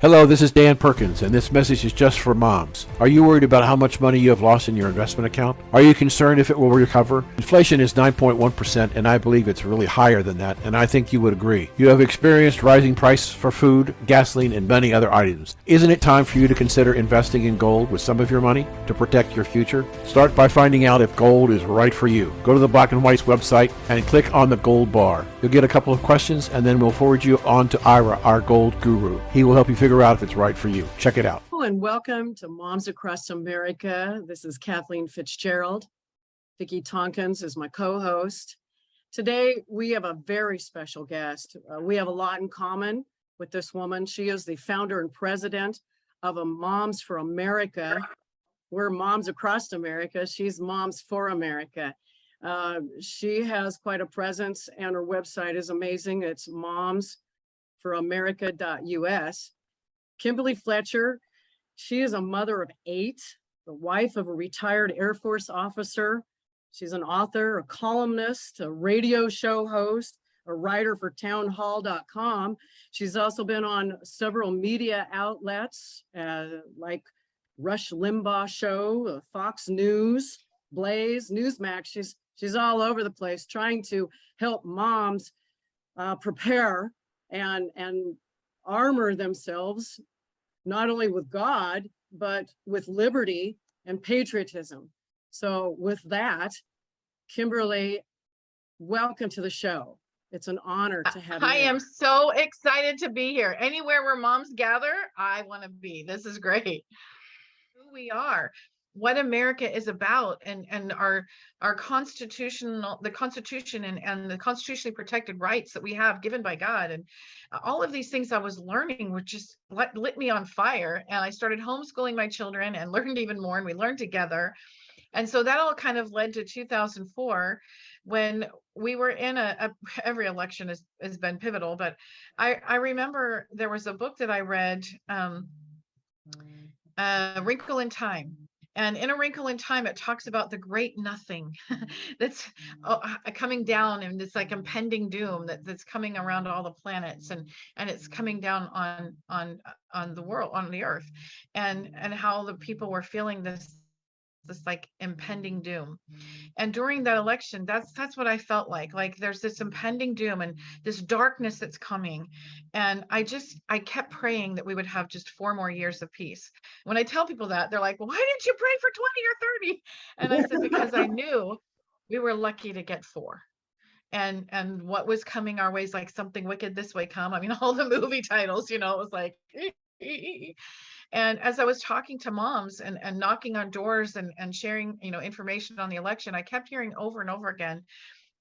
Hello, this is Dan Perkins, and this message is just for moms. Are you worried about how much money you have lost in your investment account? Are you concerned if it will recover? Inflation is 9.1%, and I believe it's really higher than that, and I think you would agree. You have experienced rising prices for food, gasoline, and many other items. Isn't it time for you to consider investing in gold with some of your money to protect your future? Start by finding out if gold is right for you. Go to the Black and White's website and click on the gold bar. You'll get a couple of questions, and then we'll forward you on to Ira, our gold guru. He will help you figure out if it's right for you. Check it out. Hello and welcome to Moms Across America. This is Kathleen Fitzgerald. Vicki Tompkins is my co-host. Today, we have a very special guest. We have a lot in common with this woman. She is the founder and president of a Moms for America. We're Moms Across America. She's Moms for America. She has quite a presence and her website is amazing. It's momsforamerica.us. Kimberly Fletcher, she is a mother of 8, the wife of a retired Air Force officer. She's an author, a columnist, a radio show host, a writer for townhall.com. She's also been on several media outlets like Rush Limbaugh Show, Fox News, Blaze, Newsmax. She's all over the place trying to help moms prepare and armor themselves, not only with God, but with liberty and patriotism. So with that, Kimberly, welcome to the show. It's an honor to have you. I am so excited to be here. Anywhere where moms gather, I want to be. This is great. Who we are, what America is about, and our constitutional, the Constitution and the constitutionally protected rights that we have given by God, and all of these things I was learning were just lit me on fire. And I started homeschooling my children and learned even more, and we learned together. And so that all kind of led to 2004, when we were in every election has been pivotal, but I remember there was a book that I read, Wrinkle in Time. And in A Wrinkle in Time, it talks about the great nothing that's coming down, and it's like impending doom that's coming around all the planets, and it's coming down on the world, on the earth, and how the people were feeling this like impending doom. And during that election, that's what I felt like there's this impending doom and this darkness that's coming. And I kept praying that we would have just 4 more years of peace. When I tell people that, they're like, well, why didn't you pray for 20 or 30? And I said, because I knew we were lucky to get 4. And what was coming our way is like Something Wicked This Way Come. I mean, all the movie titles, it was like and as I was talking to moms and knocking on doors and sharing, information on the election, I kept hearing over and over again,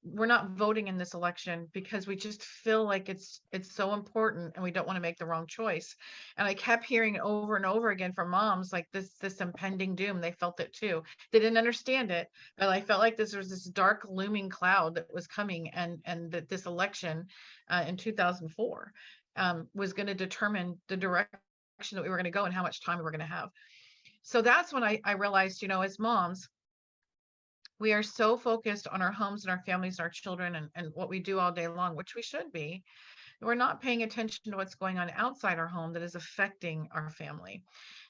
we're not voting in this election because we just feel like it's so important and we don't want to make the wrong choice. And I kept hearing over and over again from moms like this impending doom. They felt it too. They didn't understand it, but I felt like this was this dark looming cloud that was coming, and that this election in 2004 was going to determine the direction that we were going to go and how much time we were going to have. So that's when I realized, as moms, we are so focused on our homes and our families and our children and what we do all day long, which we should be. We're not paying attention to what's going on outside our home that is affecting our family.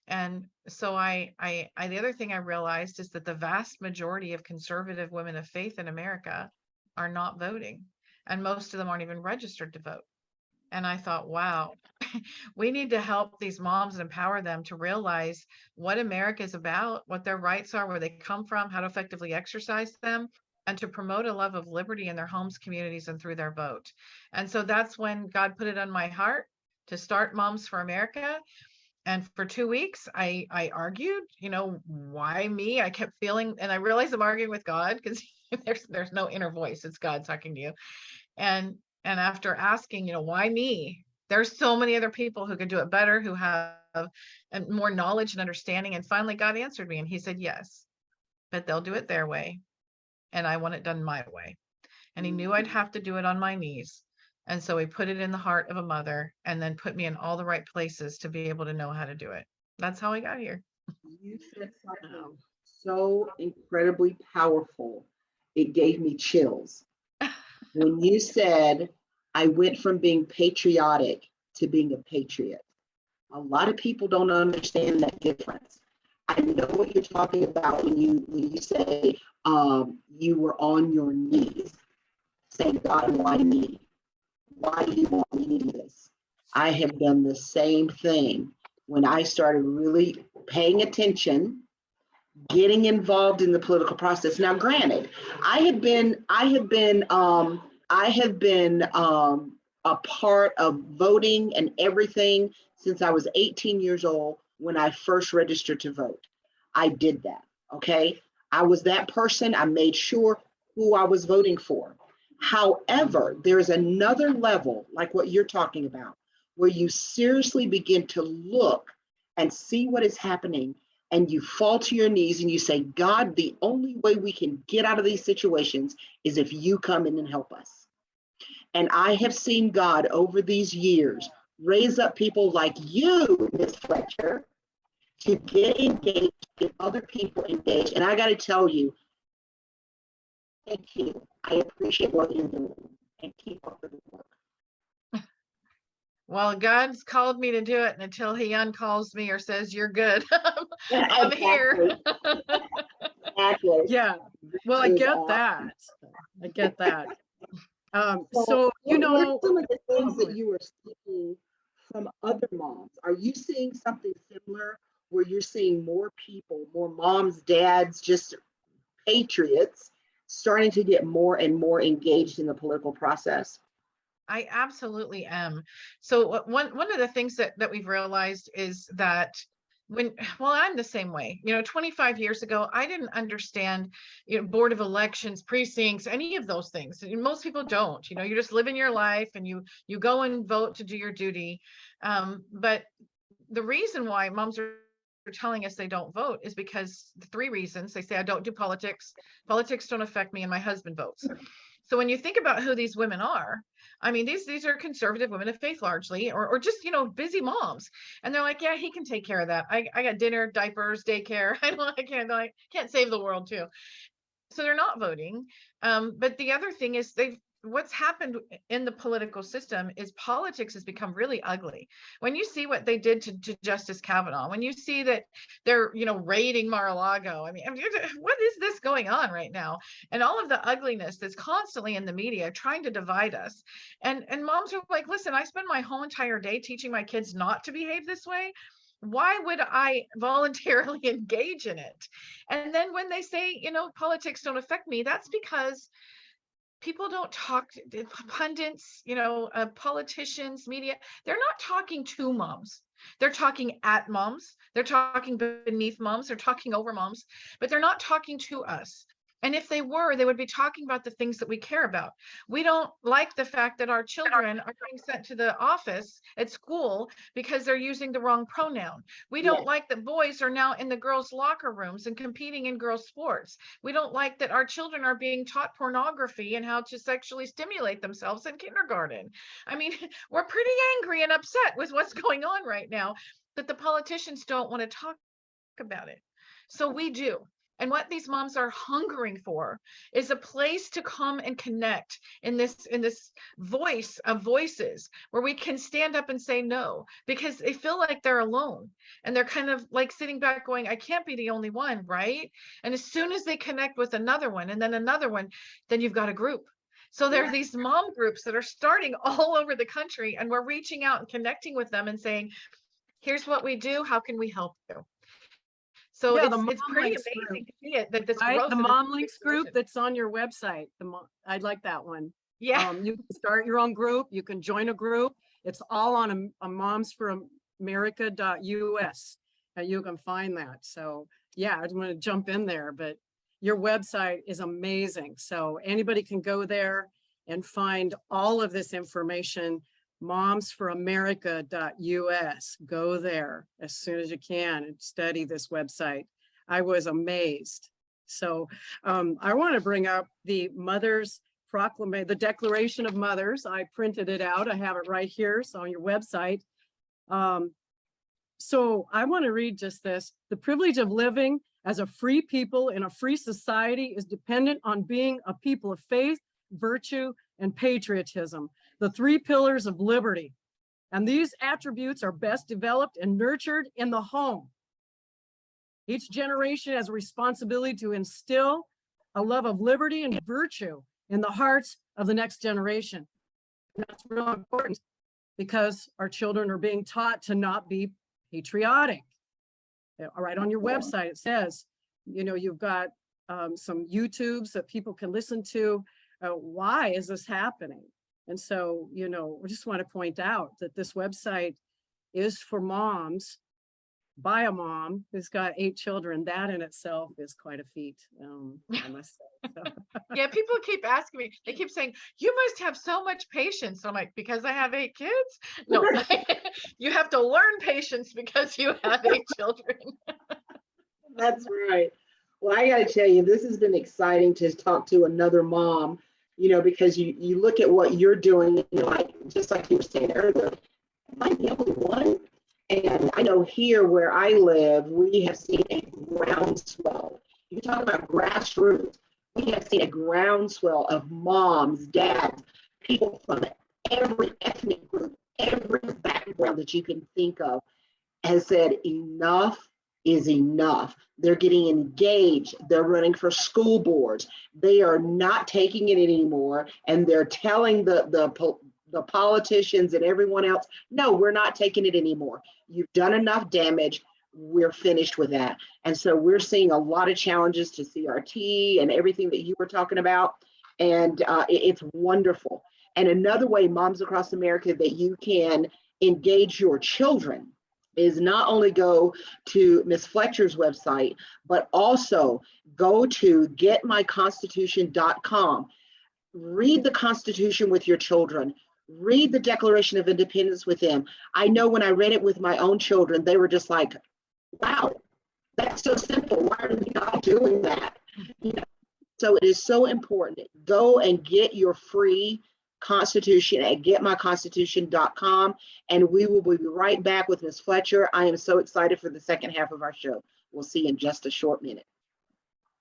And so the other thing I realized is that the vast majority of conservative women of faith in America are not voting, and most of them aren't even registered to vote. And I thought, wow, we need to help these moms and empower them to realize what America is about, what their rights are, where they come from, how to effectively exercise them, and to promote a love of liberty in their homes, communities, and through their vote. And so that's when God put it on my heart to start Moms for America. And for 2 weeks, I argued, why me? I kept feeling, and I realized I'm arguing with God, because there's no inner voice. It's God talking to you. And after asking, why me? There's so many other people who could do it better, who have more knowledge and understanding. And finally, God answered me, and he said, yes, but they'll do it their way. And I want it done my way. And he knew I'd have to do it on my knees. And so he put it in the heart of a mother, and then put me in all the right places to be able to know how to do it. That's how I got here. You said something so incredibly powerful. It gave me chills. When you said, I went from being patriotic to being a patriot. A lot of people don't understand that difference. I know what you're talking about when you say you were on your knees saying, God, why me? Why do you want me to do this? I have done the same thing when I started really paying attention, getting involved in the political process. Now, granted, I have been a part of voting and everything since I was 18 years old when I first registered to vote. I did that. Okay. I was that person. I made sure who I was voting for. However, there's another level, like what you're talking about, where you seriously begin to look and see what is happening, and you fall to your knees and you say, God, the only way we can get out of these situations is if you come in and help us. And I have seen God over these years raise up people like you, Ms. Fletcher, to get engaged, get other people engaged. And I got to tell you, thank you. I appreciate what you're doing, and keep up the work. Well, God's called me to do it, and until he uncalls me or says you're good, I'm here. Exactly. Yeah, well, I get that. I get that. So, you What know, are some of the things that you are seeing from other moms? Are you seeing something similar where you're seeing more people, more moms, dads, just patriots starting to get more and more engaged in the political process? I absolutely am. So one of the things that we've realized is that well, I'm the same way. 25 years ago, I didn't understand, Board of Elections, precincts, any of those things. Most people don't. You're just living your life and you go and vote to do your duty. But the reason why moms are telling us they don't vote is because the three reasons. They say, I don't do politics. Politics don't affect me, and my husband votes. So when you think about who these women are, I mean, these are conservative women of faith largely, or just, busy moms. And they're like, yeah, he can take care of that. I got dinner, diapers, daycare. I can't save the world too. So they're not voting. But the other thing is what's happened in the political system is politics has become really ugly. When you see what they did to Justice Kavanaugh, when you see that they're, raiding Mar-a-Lago, I mean, what is this going on right now? And all of the ugliness that's constantly in the media trying to divide us. And moms are like, listen, I spend my whole entire day teaching my kids not to behave this way. Why would I voluntarily engage in it? And then when they say, politics don't affect me, that's because people don't talk, pundits, politicians, media, they're not talking to moms. They're talking at moms. They're talking beneath moms. They're talking over moms, but they're not talking to us. And if they were, they would be talking about the things that we care about. We don't like the fact that our children are being sent to the office at school because they're using the wrong pronoun. We don't like that boys are now in the girls' locker rooms and competing in girls' sports. We don't like that our children are being taught pornography and how to sexually stimulate themselves in kindergarten. I mean, we're pretty angry and upset with what's going on right now, but the politicians don't want to talk about it. So we do. And what these moms are hungering for is a place to come and connect in this voice of voices where we can stand up and say no, because they feel like they're alone and they're kind of like sitting back going, I can't be the only one, right? And as soon as they connect with another one and then another one, then you've got a group. So there are these mom groups that are starting all over the country, and we're reaching out and connecting with them and saying, here's what we do. How can we help you? So yeah, it's pretty amazing to see it, that this growth. The Mom Links group that's on your website. I'd like that one. Yeah. You can start your own group. You can join a group. It's all on a momsforamerica.us. And you can find that. So yeah, I just want to jump in there, but your website is amazing. So anybody can go there and find all of this information. momsforamerica.us. Go there as soon as you can and study this website. I was amazed. So I want to bring up the Mother's Proclamation, the Declaration of Mothers. I printed it out. I have it right here. So on your website. So I want to read just this. The privilege of living as a free people in a free society is dependent on being a people of faith, virtue, and patriotism, the three pillars of liberty. And these attributes are best developed and nurtured in the home. Each generation has a responsibility to instill a love of liberty and virtue in the hearts of the next generation. And that's real important because our children are being taught to not be patriotic. Right on your website, it says, you've got some YouTubes that people can listen to. Why is this happening? And so, we just want to point out that this website is for moms by a mom who's got 8 children. That in itself is quite a feat, I must say. So. Yeah, people keep asking me, they keep saying, you must have so much patience. I'm like, because I have 8 kids? No, you have to learn patience because you have 8 children. That's right. Well, I got to tell you, this has been exciting to talk to another mom, because you look at what you're doing, just like you were saying earlier, am I the only one? And I know here where I live, we have seen a groundswell. You talk about grassroots. We have seen a groundswell of moms, dads, people from every ethnic group, every background that you can think of has said enough is enough. They're getting engaged. They're running for school boards. They are not taking it anymore. And they're telling the politicians and everyone else, no, we're not taking it anymore. You've done enough damage. We're finished with that. And so we're seeing a lot of challenges to CRT and everything that you were talking about. And it's wonderful. And another way, Moms Across America, that you can engage your children is not only go to Ms. Fletcher's website, but also go to getmyconstitution.com. Read the Constitution with your children. Read the Declaration of Independence with them. I know when I read it with my own children, they were just like, wow, that's so simple. Why are we not doing that? So it is so important. Go and get your free Constitution at getmyconstitution.com, and we will be right back with Ms. Fletcher. I am so excited for the second half of our show. We'll see you in just a short minute.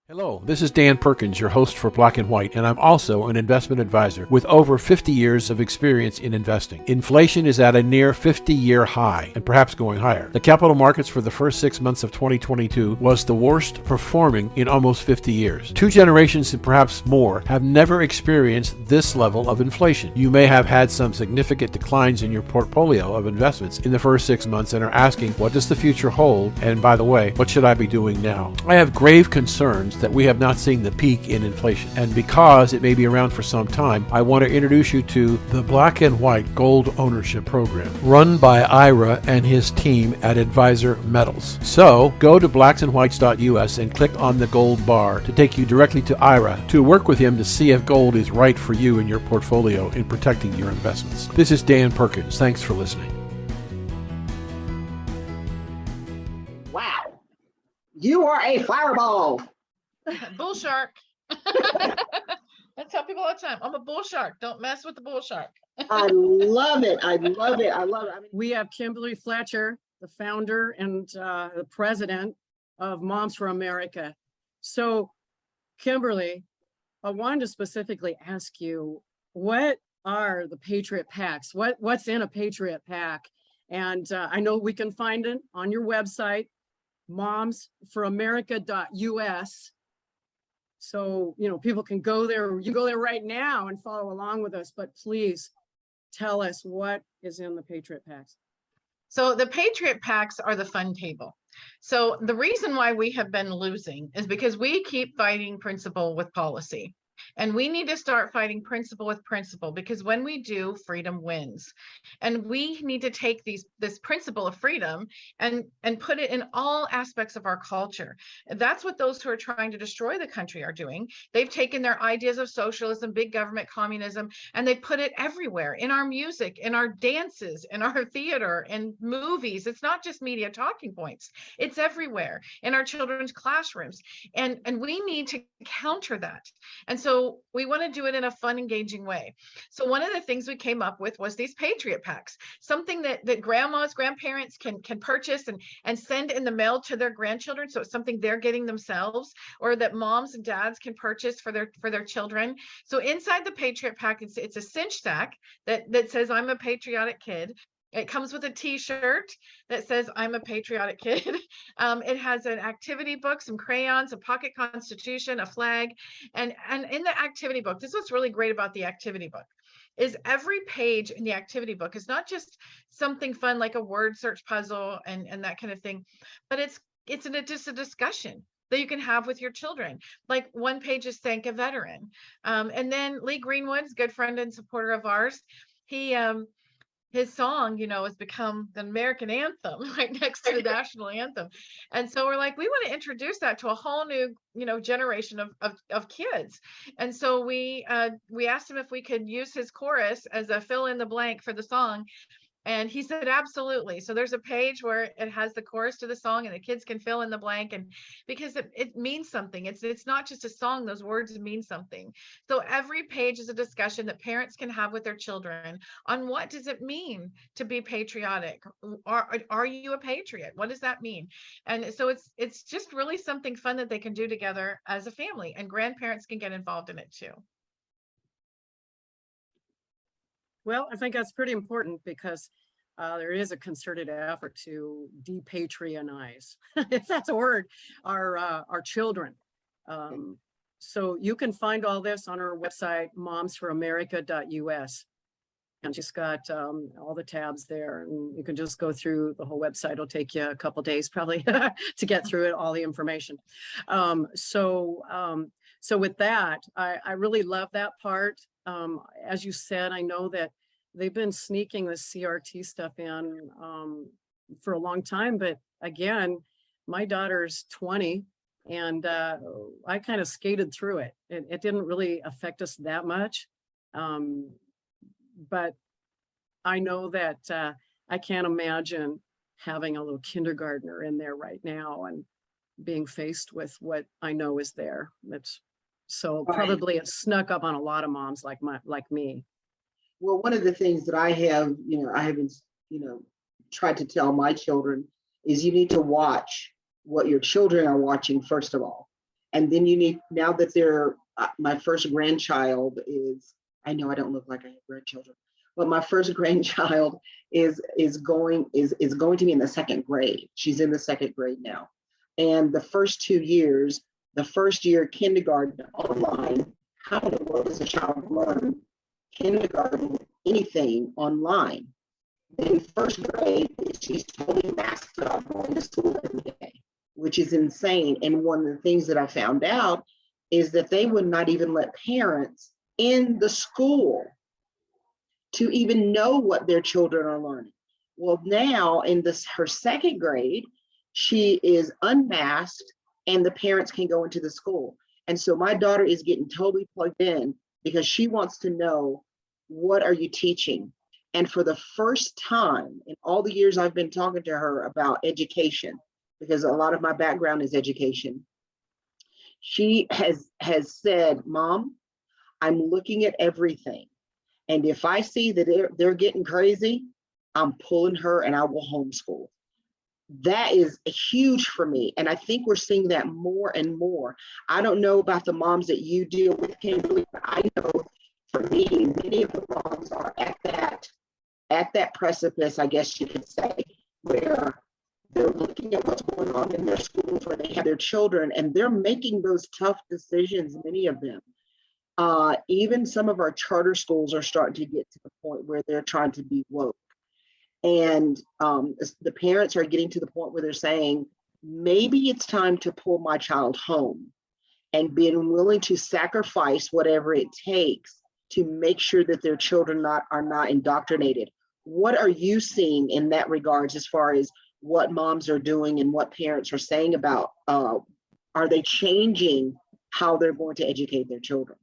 Hello, this is Dan Perkins, your host for Black and White, and I'm also an investment advisor with over 50 years of experience in investing. Inflation is at a near 50-year high and perhaps going higher. The capital markets for the first 6 months of 2022 was the worst performing in almost 50 years. 2 generations and perhaps more have never experienced this level of inflation. You may have had some significant declines in your portfolio of investments in the first 6 months and are asking, what does the future hold? And by the way, what should I be doing now? I have grave concerns that we have not seen the peak in inflation. And because it may be around for some time, I want to introduce you to the Black and White Gold Ownership Program, run by Ira and his team at Advisor Metals. So go to blacksandwhites.us and click on the gold bar to take you directly to Ira to work with him to see if gold is right for you and your portfolio in protecting your investments. This is Dan Perkins. Thanks for listening. Wow, you are a fireball. Bull shark. I tell people all the time, I'm a bull shark. Don't mess with the bull shark. I love it. I love it. I love it. We have Kimberly Fletcher, the founder and the president of Moms for America. So, Kimberly, I wanted to specifically ask you, what are the Patriot Packs? What's in a Patriot Pack? And I know we can find it on your website, momsforamerica.us. So, people can go there. You go there right now and follow along with us, but please tell us what is in the Patriot Packs. So the Patriot Packs are the fun table. So the reason why we have been losing is because we keep fighting principle with policy. And we need to start fighting principle with principle, because when we do, freedom wins. And we need to take this principle of freedom and put it in all aspects of our culture. That's what those who are trying to destroy the country are doing. They've taken their ideas of socialism, big government, communism, and they put it everywhere, in our music, in our dances, in our theater, in movies. It's not just media talking points. It's everywhere in our children's classrooms. And we need to counter that. And so we want to do it in a fun, engaging way. So one of the things we came up with was these Patriot Packs, something that grandmas, grandparents can purchase and send in the mail to their grandchildren. So it's something they're getting themselves, or that moms and dads can purchase for their children. So inside the Patriot Pack, it's a cinch sack that says, I'm a patriotic kid. It comes with a t-shirt that says I'm a patriotic kid. It has an activity book, some crayons, a pocket constitution, a flag. And in the activity book, this is what's really great about the activity book, is every page in the activity book is not just something fun like a word search puzzle and that kind of thing, but it's just a discussion that you can have with your children. Like one page is thank a veteran. And then Lee Greenwood's good friend and supporter of ours, he his song, has become the American anthem right next to the national anthem. And so we're like, we want to introduce that to a whole new, generation of kids. And so we asked him if we could use his chorus as a fill in the blank for the song. And he said, absolutely. So there's a page where it has the chorus to the song and the kids can fill in the blank. And because it means something, it's not just a song, those words mean something. So every page is a discussion that parents can have with their children on what does it mean to be patriotic? Are you a patriot? What does that mean? And so it's just really something fun that they can do together as a family, and grandparents can get involved in it too. Well, I think that's pretty important because there is a concerted effort to depatrionize, if that's a word, our children. So you can find all this on our website, momsforamerica.us. And just got all the tabs there, and you can just go through the whole website. It'll take you a couple days probably to get through it, all the information. So with that, I really love that part. As you said, I know that they've been sneaking the CRT stuff in for a long time, but again, my daughter's 20 and I kind of skated through it. It didn't really affect us that much. But I know that I can't imagine having a little kindergartner in there right now and being faced with what I know is there. That's so probably it snuck up on a lot of moms like me. Well, one of the things that I have, tried to tell my children is you need to watch what your children are watching, first of all. And then you need, now that they're, my first grandchild is, I know I don't look like I have grandchildren, but my first grandchild is going to be in the second grade. She's in the second grade now. And the first 2 years, the first year kindergarten online, how in the world does a child learn kindergarten, anything online? In first grade, she's totally masked up going to school every day, which is insane. And one of the things that I found out is that they would not even let parents in the school to even know what their children are learning. Well, now in her second grade, she is unmasked and the parents can go into the school. And so my daughter is getting totally plugged in because she wants to know, what are you teaching? And for the first time in all the years I've been talking to her about education, because a lot of my background is education, she has said, Mom, I'm looking at everything. And if I see that they're getting crazy, I'm pulling her and I will homeschool. That is huge for me. And I think we're seeing that more and more. I don't know about the moms that you deal with, Kimberly, but I know for me, many of the moms are at that precipice, I guess you could say, where they're looking at what's going on in their schools, where they have their children, and they're making those tough decisions, many of them. Even some of our charter schools are starting to get to the point where they're trying to be woke. And the parents are getting to the point where they're saying, maybe it's time to pull my child home, and being willing to sacrifice whatever it takes to make sure that their children are not indoctrinated. What are you seeing in that regards as far as what moms are doing and what parents are saying about, are they changing how they're going to educate their children?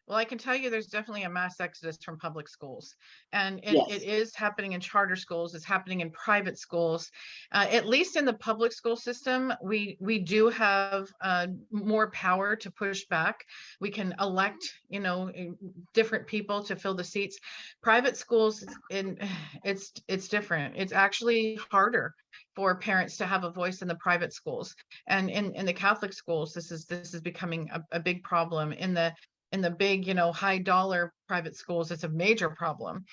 Well, I can tell you there's definitely a mass exodus from public schools, and Yes. it is happening in charter schools. It's happening in private schools. At least in the public school system, we do have more power to push back. We can elect, different people to fill the seats. Private schools, it's different. It's actually harder for parents to have a voice in the private schools, and in the Catholic schools, this is becoming a big problem. In the in the big, high dollar private schools, it's a major problem.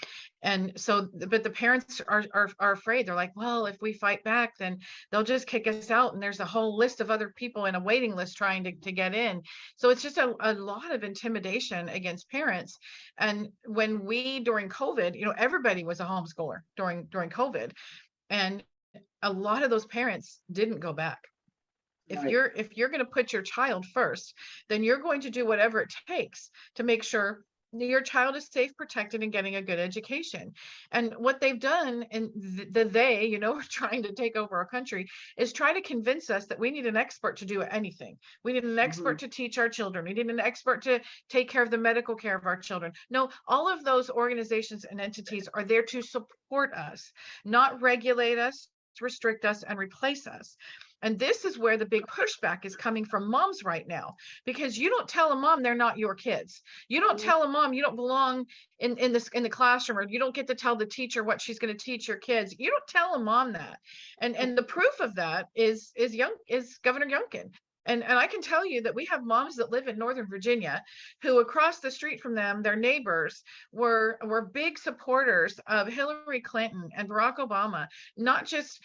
And so, but the parents are afraid. They're like, well, if we fight back, then they'll just kick us out. And there's a whole list of other people in a waiting list trying to get in. So it's just a lot of intimidation against parents. And when during COVID, everybody was a homeschooler during COVID. And a lot of those parents didn't go back. If Right. you're going to put your child first, then you're going to do whatever it takes to make sure your child is safe, protected, and getting a good education. And what they've done, and they, are trying to take over our country, is try to convince us that we need an expert to do anything. We need an expert to teach our children. We need an expert to take care of the medical care of our children. No, all of those organizations and entities are there to support us, not regulate us, restrict us, and replace us. And this is where the big pushback is coming from moms right now, because you don't tell a mom they're not your kids. You don't tell a mom you don't belong in the classroom, or you don't get to tell the teacher what she's going to teach your kids. You don't tell a mom that. And the proof of that is Governor Youngkin. And I can tell you that we have moms that live in Northern Virginia who, across the street from them, their neighbors were big supporters of Hillary Clinton and Barack Obama, not just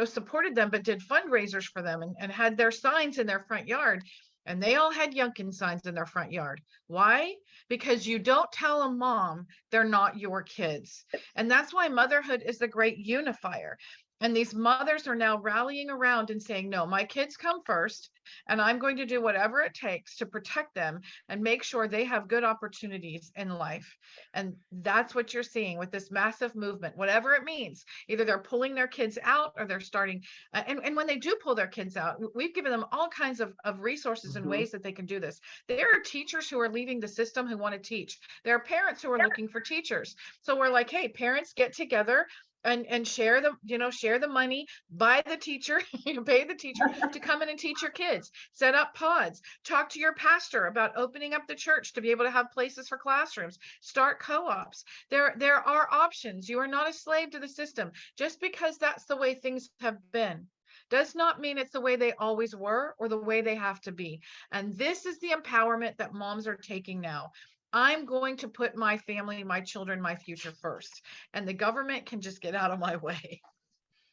supported them, but did fundraisers for them and had their signs in their front yard. And they all had Youngkin signs in their front yard. Why? Because you don't tell a mom they're not your kids. And that's why motherhood is the great unifier. And these mothers are now rallying around and saying, no, my kids come first, and I'm going to do whatever it takes to protect them and make sure they have good opportunities in life. And that's what you're seeing with this massive movement, whatever it means. Either they're pulling their kids out, or they're starting. And when they do pull their kids out, we've given them all kinds of resources and ways that they can do this. There are teachers who are leaving the system who want to teach. There are parents who are looking for teachers. So we're like, hey, parents, get together and share the money, buy the teacher, pay the teacher to come in and teach your kids, set up pods, talk to your pastor about opening up the church to be able to have places for classrooms, start co-ops. There are options. You are not a slave to the system. Just because that's the way things have been does not mean it's the way they always were or the way they have to be. And this is the empowerment that moms are taking now. I'm going to put my family, my children, my future first, and the government can just get out of my way.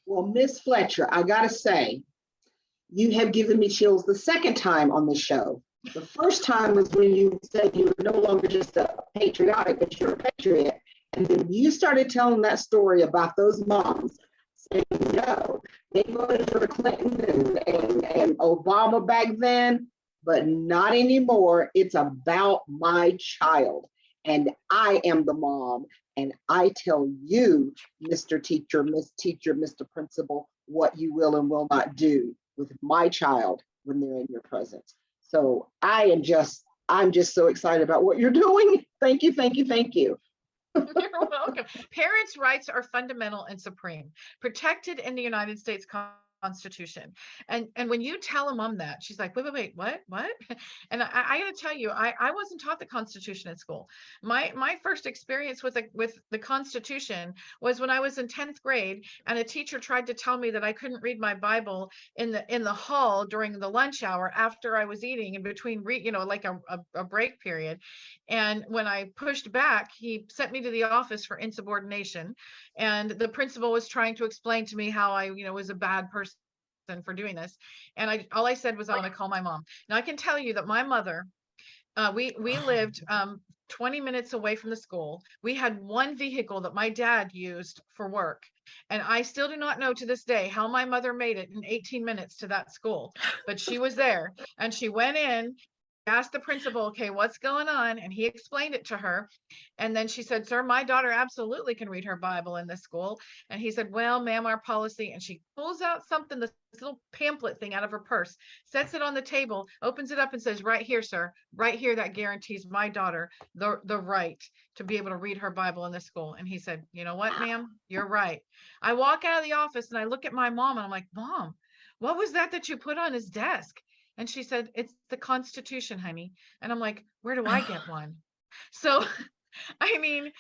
Well, Miss Fletcher, I gotta say, you have given me chills the second time on the show. The first time was when you said you were no longer just a patriotic, but you're a patriot. And then you started telling that story about those moms saying, no, they voted for Clinton and Obama back then, but not anymore. It's about my child. And I am the mom. And I tell you, Mr. Teacher, Miss Teacher, Mr. Principal, what you will and will not do with my child when they're in your presence. So I'm just so excited about what you're doing. Thank you, thank you, thank you. You're welcome. Parents' rights are fundamental and supreme, protected in the United States Constitution. And when you tell a mom that, she's like, wait, what? And I got to tell you, I wasn't taught the Constitution at school. My first experience with the Constitution was when I was in 10th grade, and a teacher tried to tell me that I couldn't read my Bible in the hall during the lunch hour after I was eating, in between like a break period. And when I pushed back, he sent me to the office for insubordination. And the principal was trying to explain to me how I was a bad person for doing this. And all I said was, I want to call my mom. Now I can tell you that my mother, we lived 20 minutes away from the school. We had one vehicle that my dad used for work. And I still do not know to this day how my mother made it in 18 minutes to that school, but she was there, and she went in, asked the principal, okay, what's going on? And he explained it to her. And then she said, sir, my daughter absolutely can read her Bible in this school. And he said, well, ma'am, our policy. And she pulls out something, this little pamphlet thing out of her purse, sets it on the table, opens it up and says, right here, sir, right here, that guarantees my daughter the right to be able to read her Bible in this school. And he said, you know what, ma'am, you're right. I walk out of the office and I look at my mom and I'm like, Mom, what was that you put on his desk? And she said, it's the Constitution, honey. And I'm like, where do I get one? So, I mean,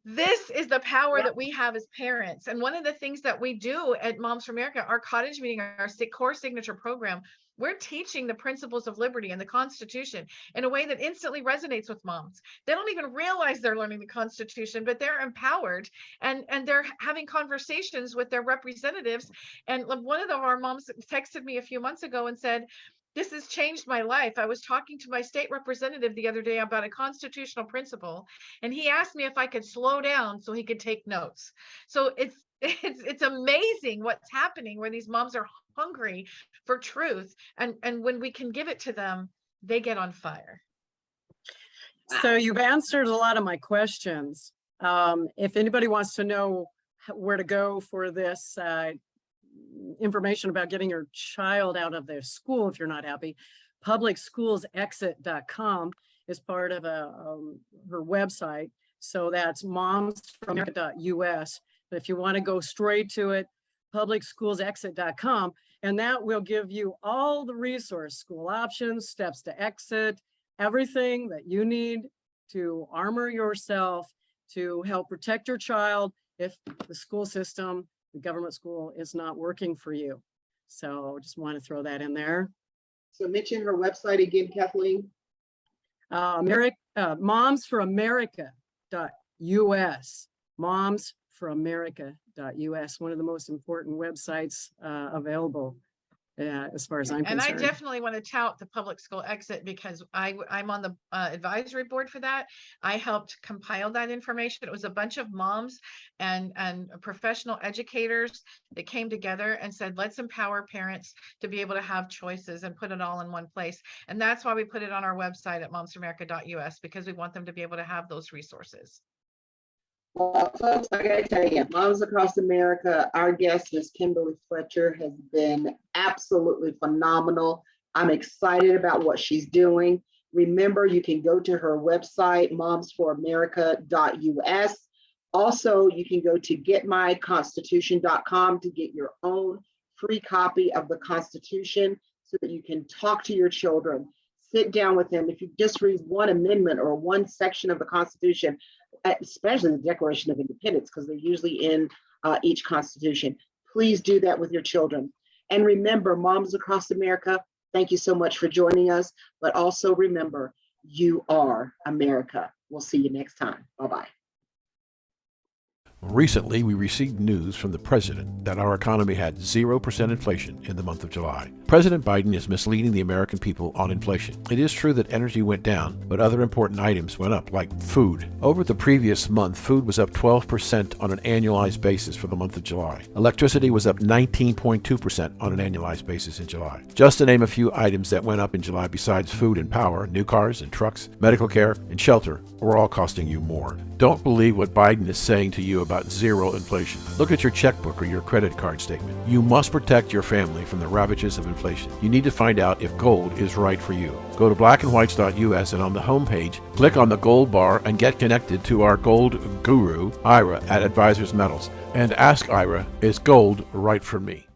This is the power that we have as parents. And one of the things that we do at Moms for America, our cottage meeting, our core signature program, we're teaching the principles of liberty and the Constitution in a way that instantly resonates with moms. They don't even realize they're learning the Constitution, but they're empowered and they're having conversations with their representatives. And one of our moms texted me a few months ago and said, "This has changed my life. I was talking to my state representative the other day about a constitutional principle, and he asked me if I could slow down so he could take notes." So it's amazing what's happening where these moms are hungry for truth, and when we can give it to them, they get on fire. So you've answered a lot of my questions. If anybody wants to know where to go for this information about getting your child out of their school if you're not happy, publicschoolsexit.com is part of her website. So that's momsfroramerica.us. But if you want to go straight to it, publicschoolsexit.com, and that will give you all the resource, school options, steps to exit, everything that you need to armor yourself to help protect your child if the school system, the government school, is not working for you. So just want to throw that in there. So mention her website again, Kathleen. Momsforamerica.us. Momsforamerica.us. One of the most important websites available as far as I'm And concerned. I definitely want to tout the Public School Exit because I'm on the advisory board for that. I helped compile that information. It was a bunch of moms and professional educators that came together and said, let's empower parents to be able to have choices and put it all in one place. And that's why we put it on our website at momsforamerica.us, because we want them to be able to have those resources. Well, folks, I gotta tell you, Moms Across America, our guest, Ms. Kimberly Fletcher, has been absolutely phenomenal. I'm excited about what she's doing. Remember, you can go to her website, momsforamerica.us. Also, you can go to getmyconstitution.com to get your own free copy of the Constitution so that you can talk to your children, sit down with them. If you just read one amendment or one section of the Constitution, especially the Declaration of Independence, because they're usually in each Constitution. Please do that with your children. And remember, Moms Across America, thank you so much for joining us. But also remember, you are America. We'll see you next time. Bye-bye. Recently, we received news from the president that our economy had 0% inflation in the month of July. President Biden is misleading the American people on inflation. It is true that energy went down, but other important items went up, like food. Over the previous month, food was up 12% on an annualized basis for the month of July. Electricity was up 19.2% on an annualized basis in July. Just to name a few items that went up in July besides food and power, new cars and trucks, medical care, and shelter were all costing you more. Don't believe what Biden is saying to you about zero inflation. Look at your checkbook or your credit card statement. You must protect your family from the ravages of inflation. You need to find out if gold is right for you. Go to blackandwhites.us and on the homepage, click on the gold bar and get connected to our gold guru, Ira, at Advisors Metals. And ask Ira, is gold right for me?